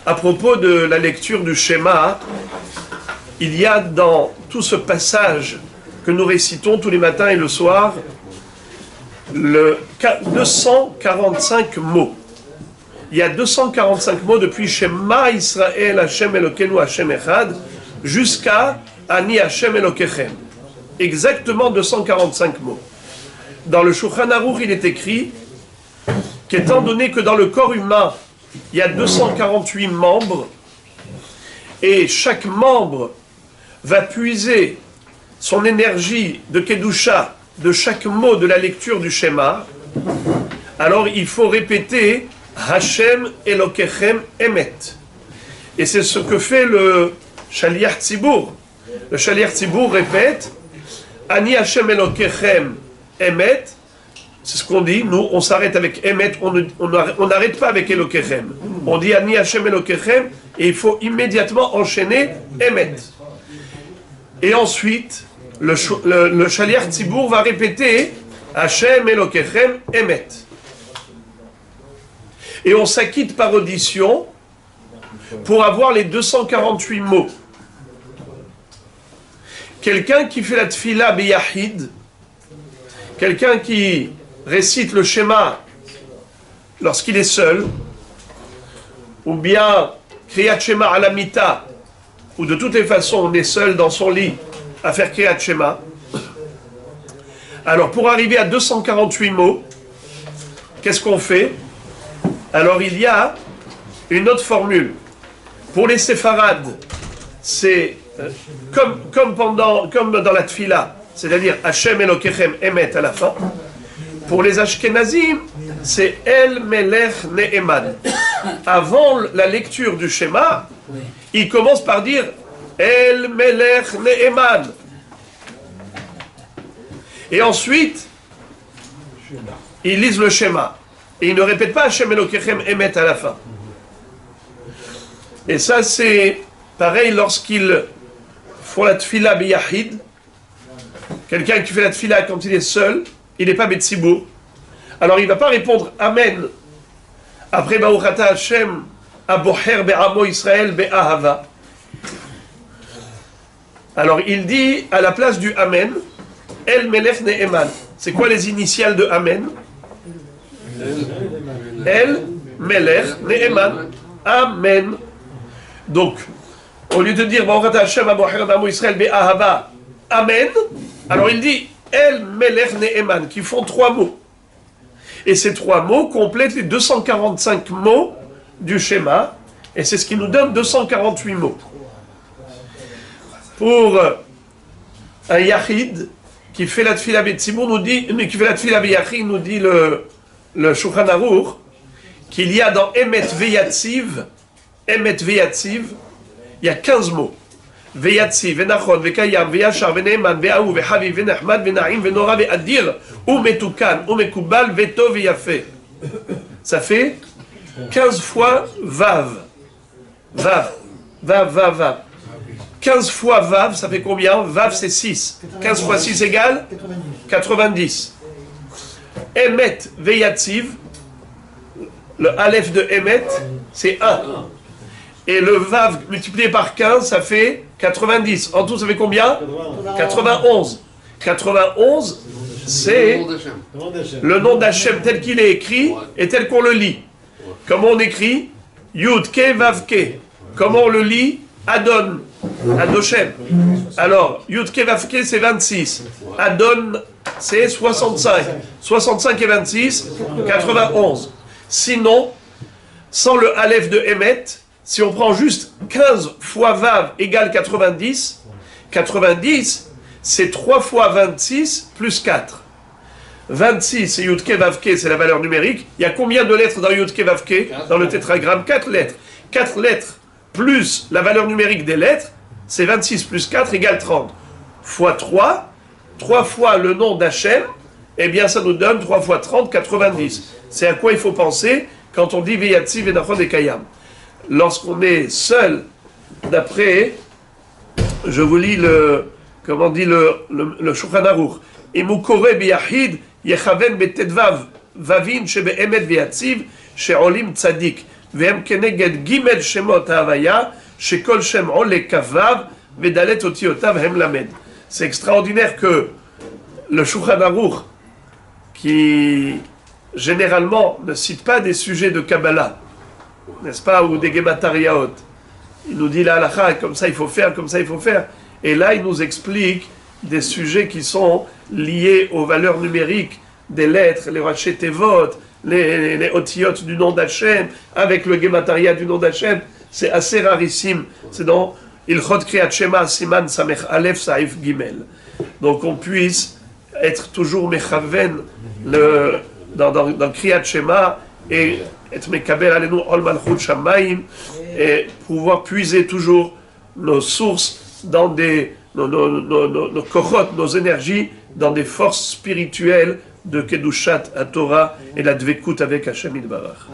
à propos de la lecture du schéma, il y a dans tout ce passage que nous récitons tous les matins et le soir, 245 mots. Il y a 245 mots depuis Shema Israël Hashem Elokeinu Hashem Echad jusqu'à Ani Hashem Elokechem. Exactement 245 mots. Dans le Shulchan Aruch, il est écrit qu'étant donné que dans le corps humain, il y a 248 membres, et chaque membre va puiser son énergie de Kedusha de chaque mot de la lecture du schéma, alors il faut répéter Hashem Elokechem Emet. Et c'est ce que fait le Shaliach Tzibur. Le Shaliach Tzibur répète Ani Hashem Elokechem Emet. C'est ce qu'on dit, nous on s'arrête avec Emet, on n'arrête pas avec Elokechem. On dit Ani Hashem Elokechem et il faut immédiatement enchaîner Emet. Et ensuite, le Shaliach Tzibur va répéter Hashem Elokechem Emet. Et on s'acquitte par audition pour avoir les 248 mots. Quelqu'un qui fait la tfila biyahid, quelqu'un qui récite le schéma lorsqu'il est seul, ou bien Kriyat Shema à la mita, ou de toutes les façons on est seul dans son lit à faire Kriyat Shema. Alors pour arriver à 248 mots, qu'est-ce qu'on fait? Alors il y a une autre formule. Pour les séfarades, c'est comme dans la tfila, c'est-à-dire Hashem Elokechem Emet à la fin. Pour les Ashkenazim, c'est El Melech Ne'eman. Avant la lecture du schéma, il commence par dire El Melech Ne'eman. Et ensuite, ils lisent le schéma. Et ils ne répètent pas Hashem Elokechem Emet à la fin. Et ça, c'est pareil lorsqu'ils font la tfila biyahid. Quelqu'un qui fait la tfila quand il est seul, il n'est pas Betsibour. Alors il ne va pas répondre Amen. Après Baruch Ata Hashem, Aboher Be'amo Israël Be'ahava. Alors il dit à la place du Amen, El Melech Ne'eman. C'est quoi les initiales de Amen? El Melech Ne'eman. Amen. Donc, au lieu de dire Baruch Ata Hashem, Aboher Be'amo Israël Be'ahava, Amen, alors il dit El Melech Ne'eman, qui font 3 mots. Et ces 3 mots complètent les 245 mots du schéma, et c'est ce qui nous donne 248 mots. Pour un Yachid qui fait la Tfila Betzibur, nous dit, qui fait la Tfila Beyachid, nous dit le Shulchan Aruch, qu'il y a dans Emet Veyatziv, il y a 15 mots. Veyatziv, Venachon, Vekayam, Veyachar, Veneman, Veaou, Vehaviv, Venachmad, Venaim, Venora, Veadir, Umetukan, Umekubal, Veto, Veyafe. Ça fait 15 fois Vav. Vav. Vav, Vav, Vav. 15 fois Vav, ça fait combien? Vav, c'est 6. 15 fois 6 égale 90. Emet, Veyatziv, le Aleph de Emet, c'est 1. Et le Vav multiplié par 15, ça fait 90. En tout, ça fait combien? 91. 91, c'est le nom d'Hachem tel qu'il est écrit et tel qu'on le lit. Comment on écrit? Yud, Ke, Vav, Ke. Comment on le lit? Adon. Adoshem. Alors, Yud, Ke, Vav, Ke, c'est 26. Adon, c'est 65. 65 et 26, 91. Sinon, sans le Aleph de Emet, si on prend juste 15 fois Vav égale 90, 90, c'est 3 fois 26 plus 4. 26, et Yudke Vavke, c'est la valeur numérique. Il y a combien de lettres dans Yudke Vavke? Dans le tétragramme, 4 lettres. 4 lettres plus la valeur numérique des lettres, c'est 26 plus 4 égale 30. Fois 3, 3 fois le nom d'Hachem, eh bien ça nous donne 3 fois 30, 90. C'est à quoi il faut penser quand on dit Veyatzi, Venachon et Kayam. Lorsqu'on est seul, d'après, je vous lis comment dit le Shulchan Aruch. Imukore biyahid yechaven betetvav vavin shebe'emet veyatziv she'olim tzadik והם כנגד ג' שמות ההוויה, שכל שם עולה כ"ו, וד' אותיותיו הם למד. C'est extraordinaire que le Shulchan Aruch, qui généralement ne cite pas des sujets de Kabbalah, n'est-ce pas, ou des Gematariaot, il nous dit la halakha, comme ça il faut faire, comme ça il faut faire, et là il nous explique des sujets qui sont liés aux valeurs numériques des lettres, les Raché Tevot, les otiyot du nom d'Hachem, avec le Gemataria du nom d'Hachem. C'est assez rarissime. C'est dans Ilchot Kriyat Shema Siman Samech Aleph Saif Gimel. Donc on puisse être toujours mechaven dans Kriyat Shema et être mekaber alenu ol malchut shamayim et pouvoir puiser toujours nos sources dans nos kochot, nos énergies, dans des forces spirituelles de Kedushat à Torah et la Dvekut avec Hashem Yitbarach.